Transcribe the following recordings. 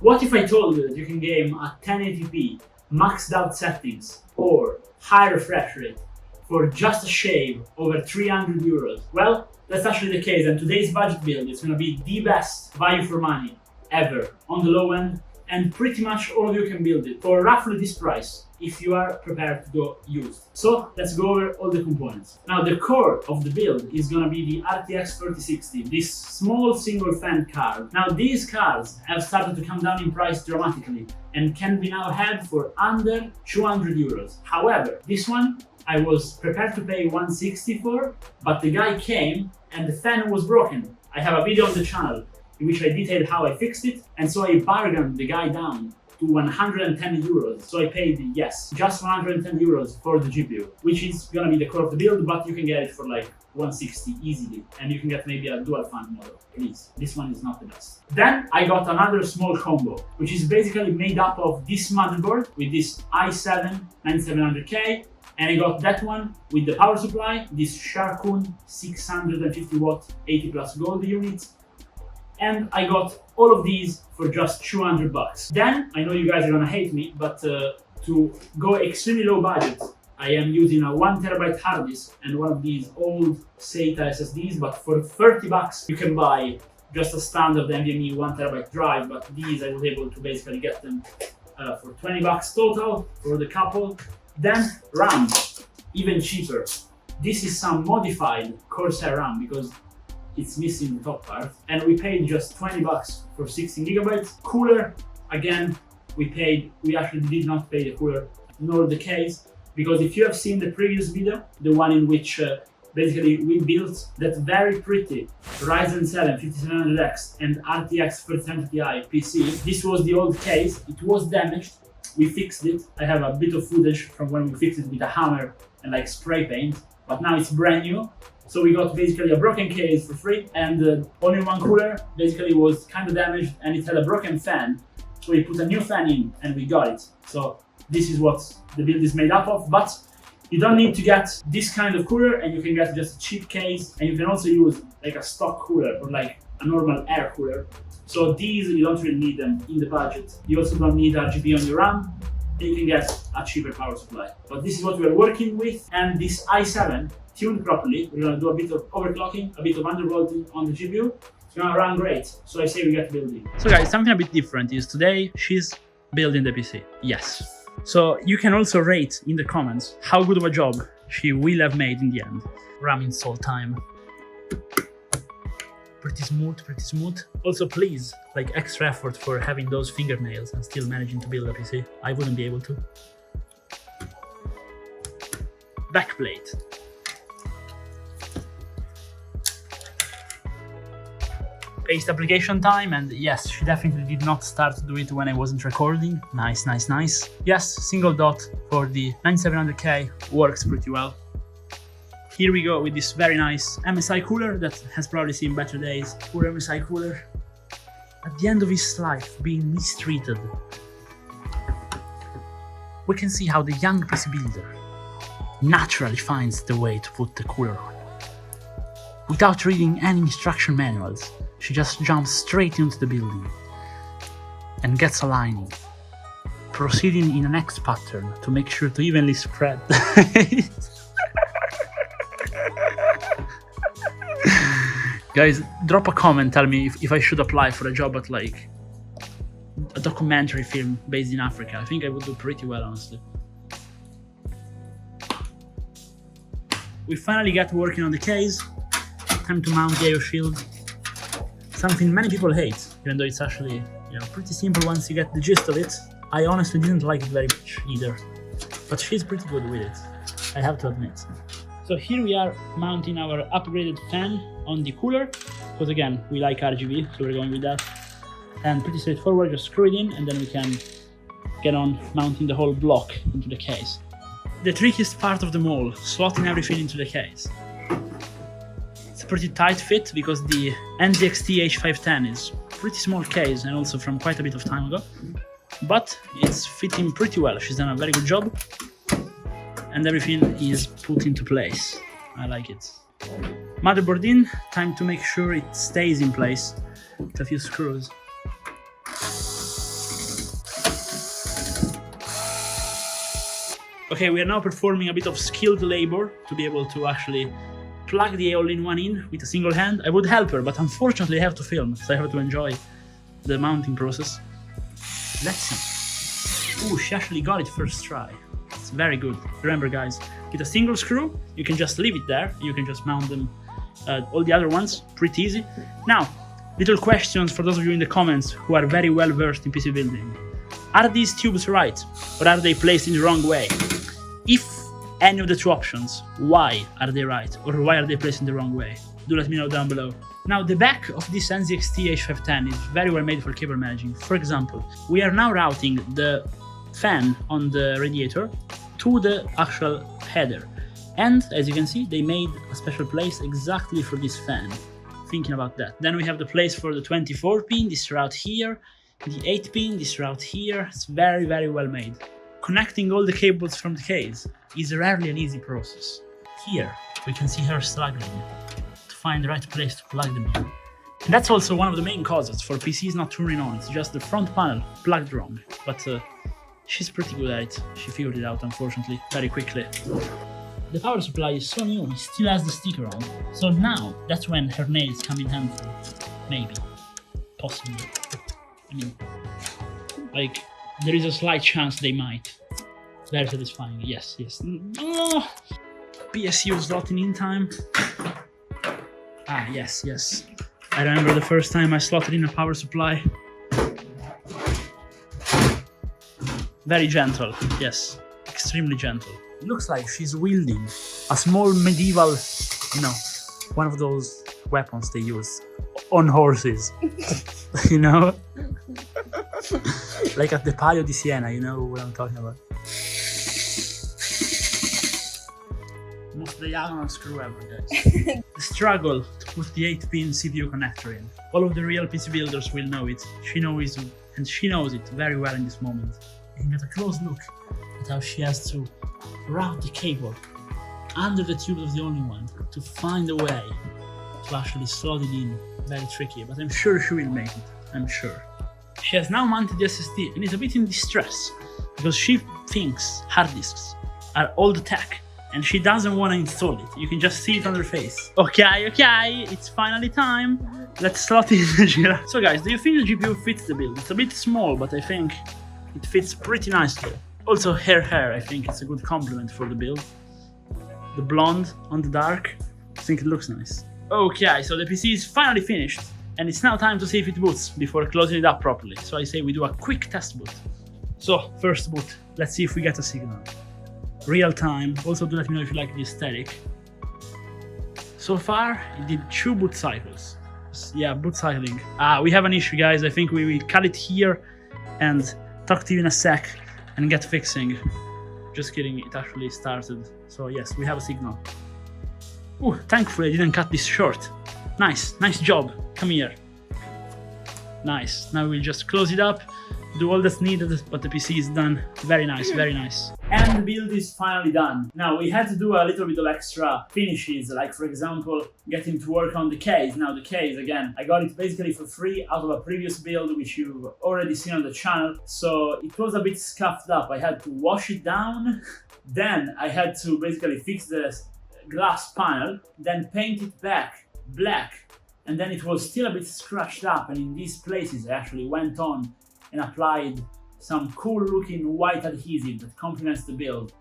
What if I told you that you can game at 1080p, maxed out settings, or high refresh rate for just a shave over 300 euros? Well, that's actually the case, and today's budget build is going to be the best value for money ever on the low end, and pretty much all of you can build it for roughly this price if you are prepared to go used. So let's go over all the components. Now the core of the build is going to be the RTX 3060, this small single fan card. Now these cards have started to come down in price dramatically and can be now had for under 200 euros. However, this one I was prepared to pay 160 for, but the guy came and the fan was broken. I have a video on the channel in which I detailed how I fixed it, and so I bargained the guy down to 110 euros. So I paid, yes, just 110 euros for the GPU, which is gonna be the core of the build, but you can get it for like 160 easily, and you can get maybe a dual fan model. Please, this one is not the best. Then I got another small combo, which is basically made up of this motherboard with this i7 9700K, and I got that one with the power supply, this Sharkoon 650 watt 80 plus gold units, and I got all of these for just 200 bucks. Then, I know you guys are gonna hate me, but to go extremely low budget, I am using a 1TB hard disk and one of these old SATA SSDs, but for 30 bucks you can buy just a standard NVMe 1TB drive, but these I was able to basically get them for 20 bucks total for the couple. Then RAM, even cheaper. This is some modified Corsair RAM because it's missing the top part, and we paid just 20 bucks for 16 gigabytes. Cooler, again, we actually did not pay the cooler, nor the case, because if you have seen the previous video, the one in which basically we built that very pretty Ryzen 7 5700X and RTX 3070 Ti PC, this was the old case. It was damaged. We fixed it. I have a bit of footage from when we fixed it with a hammer and like spray paint, but now it's brand new. So we got basically a broken case for free, and only one cooler basically was kind of damaged and it had a broken fan. So we put a new fan in and we got it. So this is what the build is made up of, but you don't need to get this kind of cooler, and you can get just a cheap case, and you can also use like a stock cooler or like a normal air cooler. So these, you don't really need them in the budget. You also don't need RGB on your RAM, and you can get a cheaper power supply. But this is what we're working with, and this i7 tuned properly. We're gonna do a bit of overclocking, a bit of undervolting on the GPU. It's gonna run great, so I say we get building. So guys, something a bit different is today she's building the PC. Yes. So you can also rate in the comments how good of a job she will have made in the end. RAM install time. Pretty smooth, pretty smooth. Also, please, like, extra effort for having those fingernails and still managing to build a PC. I wouldn't be able to. Backplate. Paste application time, and yes, she definitely did not start to do it when I wasn't recording. Nice, nice, nice. Yes, single dot for the 9700K works pretty well. Here we go with this very nice MSI cooler that has probably seen better days. Poor MSI cooler. At the end of his life, being mistreated. We can see how the young PC builder naturally finds the way to put the cooler on. Without reading any instruction manuals, she just jumps straight into the building and gets aligning, proceeding in an X pattern to make sure to evenly spread. Guys, drop a comment, tell me if I should apply for a job at like a documentary film based in Africa. I think I would do pretty well, honestly. We finally got working on the case. Time to mount the IO shield. Something many people hate, even though it's actually, you know, pretty simple once you get the gist of it. I honestly didn't like it very much either, but she's pretty good with it, I have to admit. So here we are mounting our upgraded fan on the cooler, because again, we like RGB, so we're going with that. And pretty straightforward, just screw it in and then we can get on mounting the whole block into the case. The trickiest part of them all, slotting everything into the case. It's a pretty tight fit because the NZXT H510 is a pretty small case and also from quite a bit of time ago. But it's fitting pretty well, she's done a very good job. And everything is put into place. I like it. Motherboard in, time to make sure it stays in place with a few screws. Okay, we are now performing a bit of skilled labor to be able to actually plug the all-in-one in with a single hand. I would help her, but unfortunately I have to film, so I have to enjoy the mounting process. Let's see. Ooh, she actually got it first try. It's very good. Remember guys, with a single screw, you can just leave it there. You can just mount them, all the other ones, pretty easy. Now, little questions for those of you in the comments who are very well versed in PC building. Are these tubes right, or are they placed in the wrong way? If any of the two options, why are they right, or why are they placed in the wrong way? Do let me know down below. Now, the back of this NZXT H510 is very well made for cable managing. For example, we are now routing the fan on the radiator to the actual header. And as you can see, they made a special place exactly for this fan. Thinking about that. Then we have the place for the 24 pin, this route here, the 8 pin, this route here. It's very, very well made. Connecting all the cables from the case is rarely an easy process. Here, we can see her struggling to find the right place to plug them in. And that's also one of the main causes for PCs not turning on. It's just the front panel plugged wrong. But she's pretty good at it. She figured it out, unfortunately, very quickly. The power supply is so new, it still has the sticker on. So now, that's when her nails come in handy. Maybe. Possibly. I mean, like, there is a slight chance they might. Very satisfying, yes, yes. Oh, PSU slotting in time. Ah, yes, yes. I remember the first time I slotted in a power supply. Very gentle, yes. Extremely gentle. It looks like she's wielding a small medieval, you know, one of those weapons they use on horses. You know? Like at the Palio di Siena, you know what I'm talking about. Most diagonal screw ever, guys. The struggle to put the 8-pin CPU connector in. All of the real PC builders will know it. She knows it, and she knows it very well in this moment. You can get a close look at how she has to route the cable under the tubes of the only one to find a way to actually slot it in. Very tricky, but I'm sure she will make it. I'm sure. She has now mounted the SSD and is a bit in distress because she thinks hard disks are old tech and she doesn't want to install it. You can just see it on her face. Okay, it's finally time. Let's slot in the Jira. So guys, do you think the GPU fits the build? It's a bit small, but I think it fits pretty nicely. Also, her hair, I think it's a good compliment for the build. The blonde on the dark, I think it looks nice. Okay, so the PC is finally finished, and it's now time to see if it boots before closing it up properly. So I say we do a quick test boot. So, first boot, let's see if we get a signal. Real time, also do let me know if you like the aesthetic. So far, it did 2 boot cycles. Yeah, boot cycling. We have an issue, guys. I think we will cut it here and talk to you in a sec and get fixing. Just kidding, it actually started. So yes, we have a signal. Ooh, thankfully I didn't cut this short. Nice job. Come here. Nice. Now we'll just close it up, do all that's needed, but the PC is done. Very nice, very nice. And the build is finally done. Now we had to do a little bit of extra finishes, like for example, getting to work on the case. Now the case, again, I got it basically for free out of a previous build, which you've already seen on the channel. So it was a bit scuffed up. I had to wash it down. Then I had to basically fix the glass panel, then paint it back black. And then it was still a bit scratched up. And in these places, I actually went on and applied some cool looking white adhesive that complements the build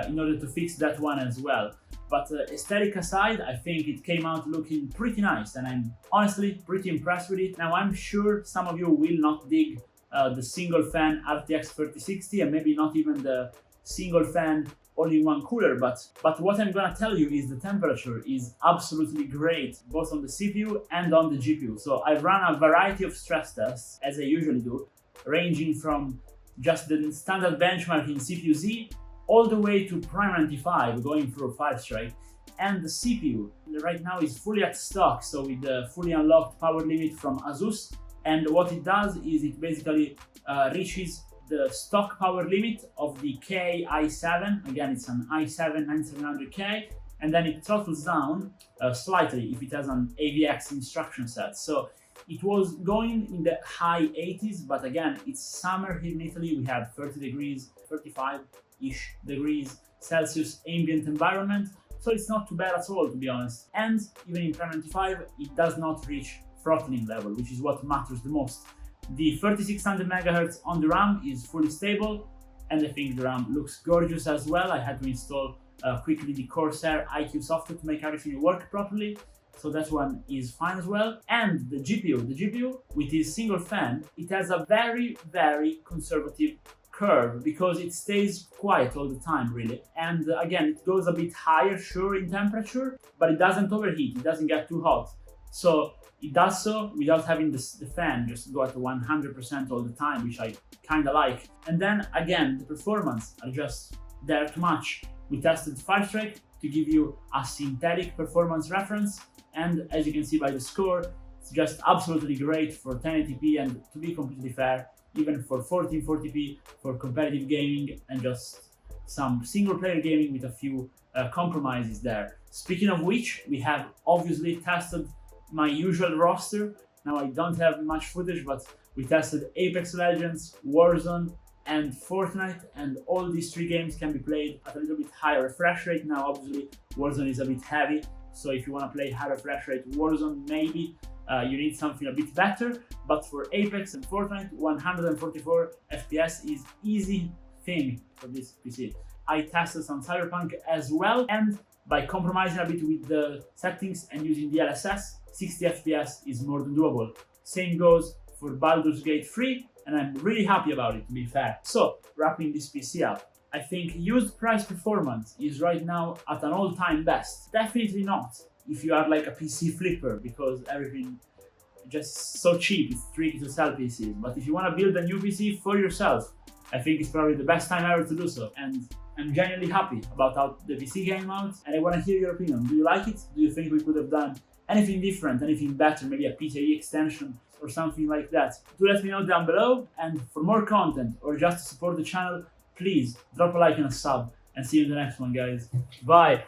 in order to fix that one as well. But aesthetic aside, I think it came out looking pretty nice and I'm honestly pretty impressed with it. Now I'm sure some of you will not dig the single fan RTX 3060 and maybe not even the single fan all-in-one cooler, but what I'm gonna tell you is the temperature is absolutely great, both on the CPU and on the GPU. So I've run a variety of stress tests, as I usually do, ranging from just the standard benchmark in CPU-Z all the way to Prime 95, going through 5 straight. And the CPU right now is fully at stock, so with the fully unlocked power limit from Asus. And what it does is it basically reaches the stock power limit of the K i7. Again, it's an i7 9700K, and then it throttles down slightly if it has an AVX instruction set. So it was going in the high 80s, but again, it's summer here in Italy. We have 30 degrees, 35, 20-ish degrees Celsius ambient environment, so it's not too bad at all, to be honest. And even in Prime 95, it does not reach throttling level, which is what matters the most. The 3600 MHz on the RAM is fully stable, and I think the RAM looks gorgeous as well. I had to install quickly the Corsair IQ software to make everything work properly, so that one is fine as well. And the GPU with its single fan, it has a very, very conservative curve because it stays quiet all the time, really. And again, it goes a bit higher, sure, in temperature, but it doesn't overheat, it doesn't get too hot. So it does so without having the fan just go at 100% all the time, which I kind of like. And then again, the performance are just there to match. We tested Firestrike to give you a synthetic performance reference, and as you can see by the score, it's just absolutely great for 1080p, and to be completely fair, even for 1440p for competitive gaming and just some single player gaming with a few compromises there. Speaking of which, we have obviously tested my usual roster. Now I don't have much footage, but we tested Apex Legends, Warzone, and Fortnite, and all these three games can be played at a little bit higher refresh rate. Now obviously Warzone is a bit heavy, so if you want to play high refresh rate Warzone, maybe you need something a bit better, but for Apex and Fortnite, 144 FPS is easy thing for this PC. I tested some Cyberpunk as well, and by compromising a bit with the settings and using DLSS, 60 FPS is more than doable. Same goes for Baldur's Gate 3, and I'm really happy about it, to be fair. So, wrapping this PC up, I think used price performance is right now at an all-time best. Definitely not if you are like a PC flipper, because everything just so cheap, it's tricky to sell PCs. But if you want to build a new PC for yourself, I think it's probably the best time ever to do so. And I'm genuinely happy about how the PC came out, and I want to hear your opinion. Do you like it? Do you think we could have done anything different, anything better, maybe a PCIe extension or something like that? Do let me know down below, and for more content or just to support the channel, please drop a like and a sub, and see you in the next one, guys. Bye!